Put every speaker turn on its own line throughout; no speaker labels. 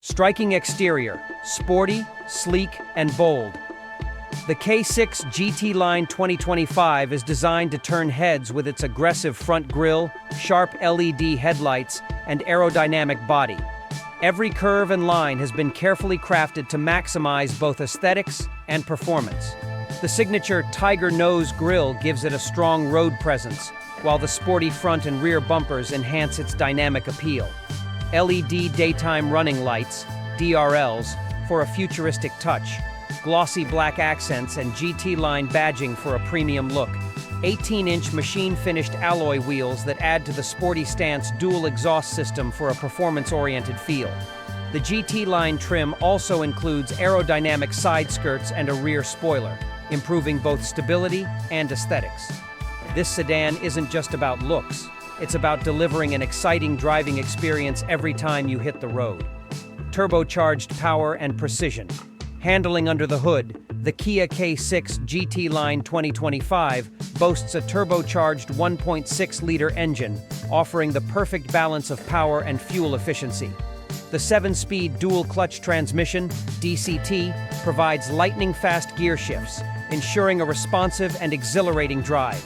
Striking exterior, sporty, sleek, and bold. The K6 GT Line 2025 is designed to turn heads with its aggressive front grille, sharp LED headlights, and aerodynamic body. Every curve and line has been carefully crafted to maximize both aesthetics and performance. The signature Tiger Nose grille gives it a strong road presence, while the sporty front and rear bumpers enhance its dynamic appeal. LED daytime running lights, DRLs, for a futuristic touch, glossy black accents and GT Line badging for a premium look, 18-inch machine-finished alloy wheels that add to the sporty stance dual exhaust system for a performance-oriented feel. The GT Line trim also includes aerodynamic side skirts and a rear spoiler, improving both stability and aesthetics. This sedan isn't just about looks, it's about delivering an exciting driving experience every time you hit the road. Turbocharged power and precision. Handling under the hood, the Kia K6 GT Line 2025 boasts a turbocharged 1.6-liter engine, offering the perfect balance of power and fuel efficiency. The 7-speed dual-clutch transmission, DCT, provides lightning-fast gear shifts, ensuring a responsive and exhilarating drive.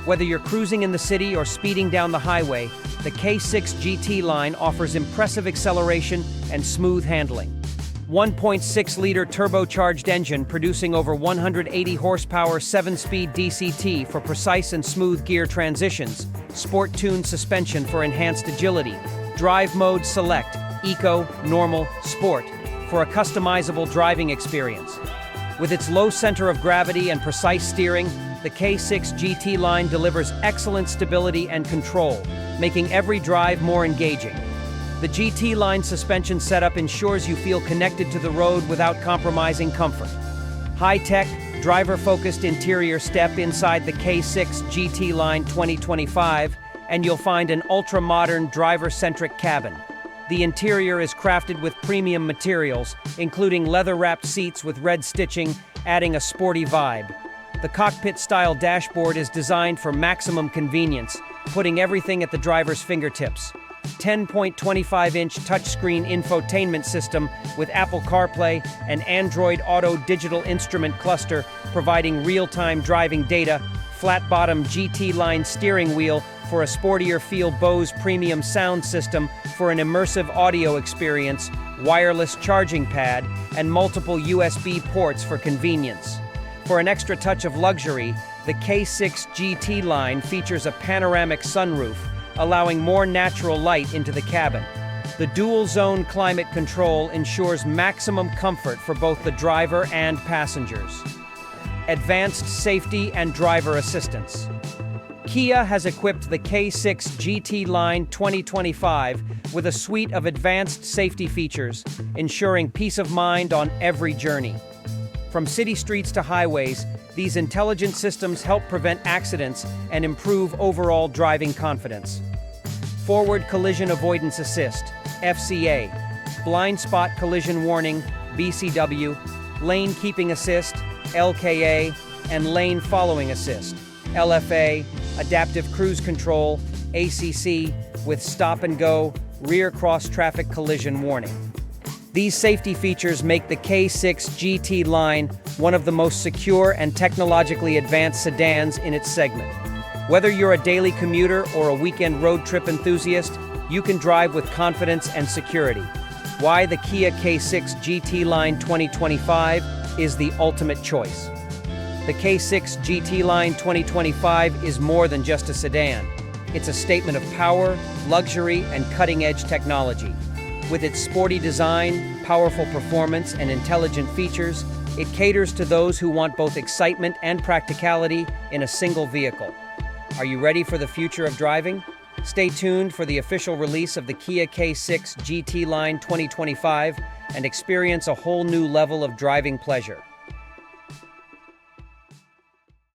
Whether you're cruising in the city or speeding down the highway, the K6 GT Line offers impressive acceleration and smooth handling. 1.6-liter turbocharged engine producing over 180 horsepower 7-speed DCT for precise and smooth gear transitions, sport-tuned suspension for enhanced agility, drive mode select, eco, normal, sport, for a customizable driving experience. With its low center of gravity and precise steering, the K6 GT Line delivers excellent stability and control, making every drive more engaging. The GT Line suspension setup ensures you feel connected to the road without compromising comfort. High-tech, driver-focused interior step inside the K6 GT Line 2025, and you'll find an ultra-modern driver-centric cabin. The interior is crafted with premium materials, including leather-wrapped seats with red stitching, adding a sporty vibe. The cockpit-style dashboard is designed for maximum convenience, putting everything at the driver's fingertips. 10.25-inch touchscreen infotainment system with Apple CarPlay and Android Auto digital instrument cluster providing real-time driving data, flat-bottom GT Line steering wheel for a sportier feel, Bose premium sound system for an immersive audio experience, wireless charging pad, and multiple USB ports for convenience. For an extra touch of luxury, the K6 GT Line features a panoramic sunroof, allowing more natural light into the cabin. The dual-zone climate control ensures maximum comfort for both the driver and passengers. Advanced safety and driver assistance. Kia has equipped the K6 GT Line 2025 with a suite of advanced safety features, ensuring peace of mind on every journey. From city streets to highways, these intelligent systems help prevent accidents and improve overall driving confidence. Forward Collision Avoidance Assist, FCA, Blind Spot Collision Warning, BCW, Lane Keeping Assist, LKA, and Lane Following Assist, LFA, Adaptive Cruise Control, ACC, with Stop and Go, Rear Cross Traffic Collision Warning. These safety features make the K6 GT Line one of the most secure and technologically advanced sedans in its segment. Whether you're a daily commuter or a weekend road trip enthusiast, you can drive with confidence and security. Why the Kia K6 GT Line 2025 is the ultimate choice. The K6 GT Line 2025 is more than just a sedan. It's a statement of power, luxury, and cutting-edge technology. With its sporty design, powerful performance, and intelligent features, it caters to those who want both excitement and practicality in a single vehicle. Are you ready for the future of driving? Stay tuned for the official release of the Kia K6 GT Line 2025 and experience a whole new level of driving pleasure.